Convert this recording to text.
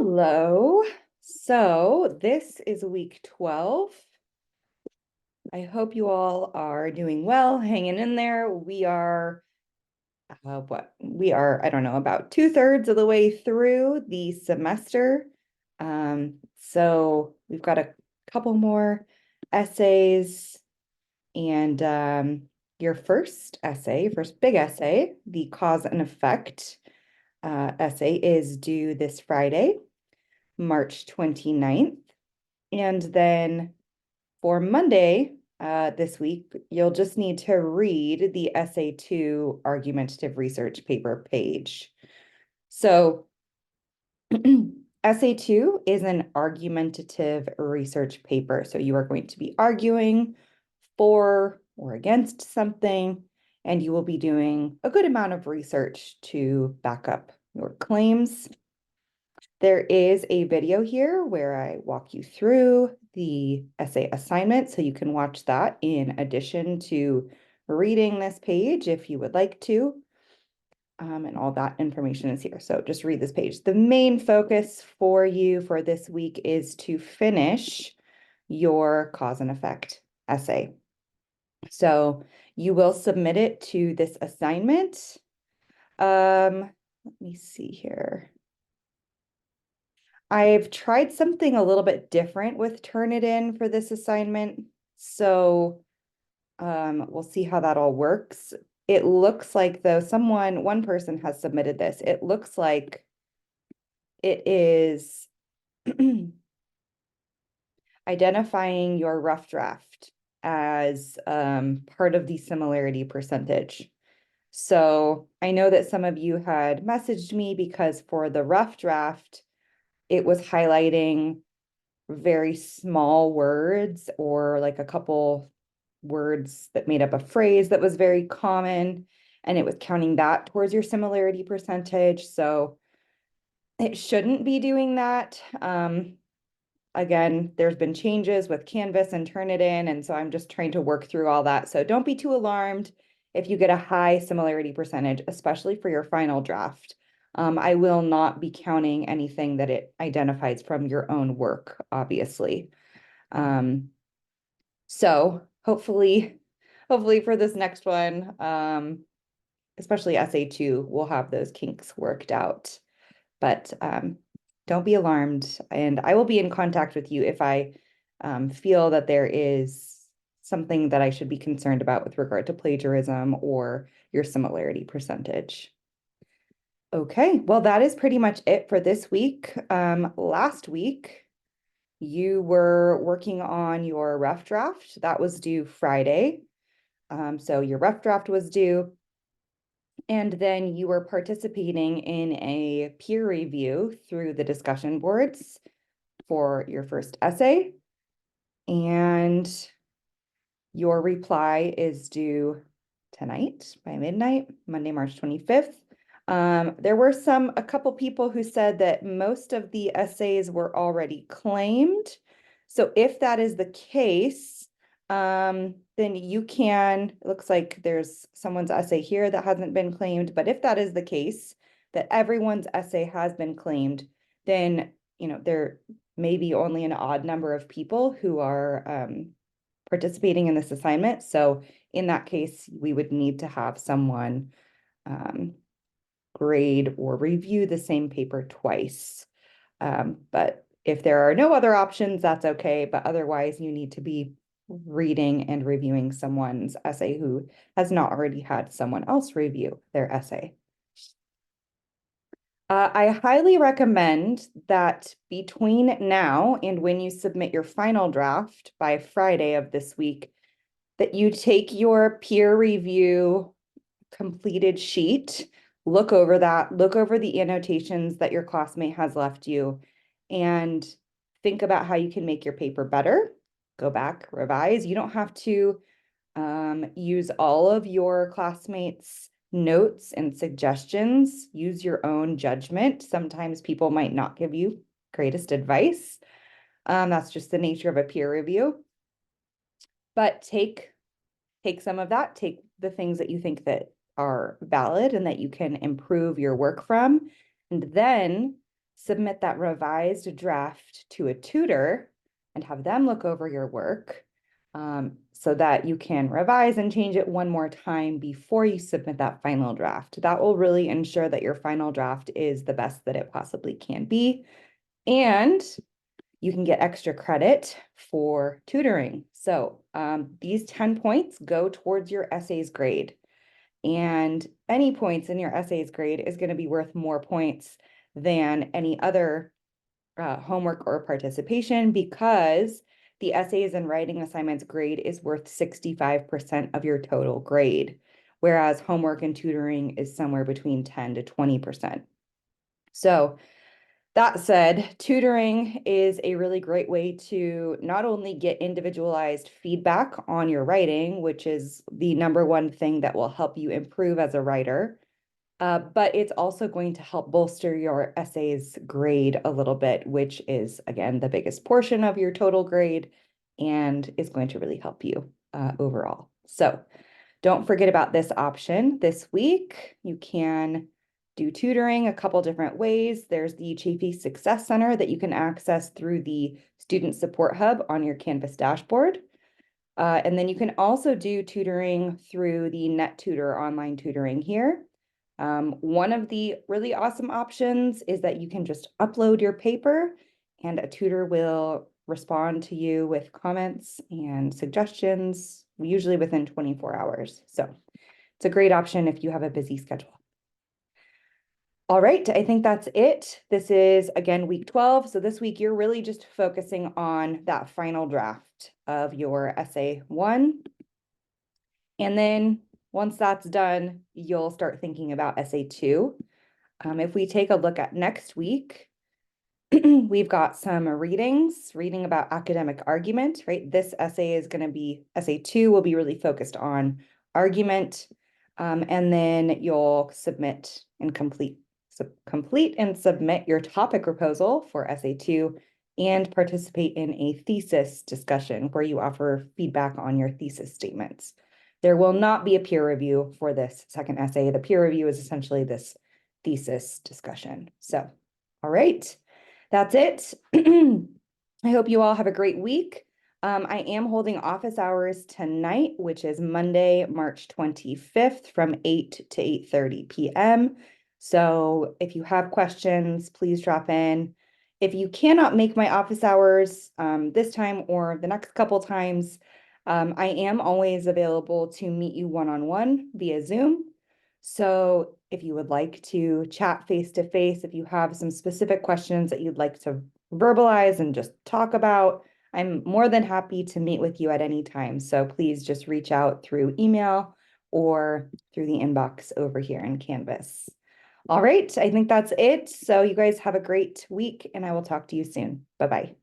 Hello. So this is week 12. I hope you all are doing well, hanging in there. We are, I don't know, about 2/3 of the way through the semester. So we've got a couple more essays and your first big essay, the cause and effect essay is due this Friday, March 29th. And then for Monday, this week, you'll just need to read the essay 2 argumentative research paper page. So essay 2 is an argumentative research paper. So you are going to be arguing for or against something, and you will be doing a good amount of research to back up your claims. There is a video here where I walk you through the essay assignment, so you can watch that in addition to reading this page if you would like to. And all that information is here. So just read this page. The main focus for you for this week is to finish your cause and effect essay. So you will submit it to this assignment. Let me see here. I've tried something a little bit different with Turnitin for this assignment. So we'll see how that all works. It looks like though one person has submitted this. It looks like it is identifying your rough draft as part of the similarity percentage. So I know that some of you had messaged me because for the rough draft, it was highlighting very small words or like a couple words that made up a phrase that was very common, and it was counting that towards your similarity percentage. So it shouldn't be doing that. Again, there's been changes with Canvas and Turnitin, and so I'm just trying to work through all that. So don't be too alarmed if you get a high similarity percentage, especially for your final draft. I will not be counting anything that it identifies from your own work, obviously. So hopefully for this next one, especially essay 2, we'll have those kinks worked out. But don't be alarmed, and I will be in contact with you if I feel that there is something that I should be concerned about with regard to plagiarism or your similarity percentage. Okay, well, that is pretty much it for this week. Last week, you were working on your rough draft. That was due Friday. So your rough draft was due. And then you were participating in a peer review through the discussion boards for your first essay. And your reply is due tonight by midnight, Monday, March 25th. There were a couple people who said that most of the essays were already claimed. So if that is the case, then it looks like there's someone's essay here that hasn't been claimed, but if that is the case, that everyone's essay has been claimed, then, there may be only an odd number of people who are participating in this assignment. So in that case, we would need to have someone grade or review the same paper twice. But if there are no other options, that's okay. But otherwise, you need to be reading and reviewing someone's essay who has not already had someone else review their essay. I highly recommend that between now and when you submit your final draft by Friday of this week, that you take your peer review completed sheet, look over that, look over the annotations that your classmate has left you, and think about how you can make your paper better. Go back, revise. You don't have to use all of your classmates' notes and suggestions. Use your own judgment. Sometimes people might not give you greatest advice. That's just the nature of a peer review. But take some of that, take the things that you think that are valid and that you can improve your work from, and then submit that revised draft to a tutor and have them look over your work, so that you can revise and change it one more time before you submit that final draft. That will really ensure that your final draft is the best that it possibly can be. And you can get extra credit for tutoring. So these 10 points go towards your essays grade. And any points in your essays grade is going to be worth more points than any other homework or participation, because the essays and writing assignments grade is worth 65% of your total grade, whereas homework and tutoring is somewhere between 10 to 20%. So that said, tutoring is a really great way to not only get individualized feedback on your writing, which is the number one thing that will help you improve as a writer, but it's also going to help bolster your essays grade a little bit, which is, again, the biggest portion of your total grade and is going to really help you overall. So don't forget about this option this week. You can do tutoring a couple different ways. There's the Chafee Success Center that you can access through the Student Support Hub on your Canvas dashboard. And then you can also do tutoring through the NetTutor online tutoring here. One of the really awesome options is that you can just upload your paper and a tutor will respond to you with comments and suggestions, usually within 24 hours. So it's a great option if you have a busy schedule. All right, I think that's it. This is, again, week 12. So this week you're really just focusing on that final draft of your essay 1. And then once that's done, you'll start thinking about essay 2. If we take a look at next week, we've got some reading about academic argument, right? This essay is going to be, essay 2 will be really focused on argument. And then you'll submit and complete and submit your topic proposal for essay 2 and participate in a thesis discussion where you offer feedback on your thesis statements. There will not be a peer review for this second essay. The peer review is essentially this thesis discussion. So, all right, that's it. I hope you all have a great week. I am holding office hours tonight, which is Monday, March 25th from 8 to 8:30 p.m. So if you have questions, please drop in. If you cannot make my office hours this time or the next couple times, I am always available to meet you one-on-one via Zoom. So if you would like to chat face-to-face, if you have some specific questions that you'd like to verbalize and just talk about, I'm more than happy to meet with you at any time. So please just reach out through email or through the inbox over here in Canvas. All right, I think that's it. So you guys have a great week and I will talk to you soon. Bye-bye.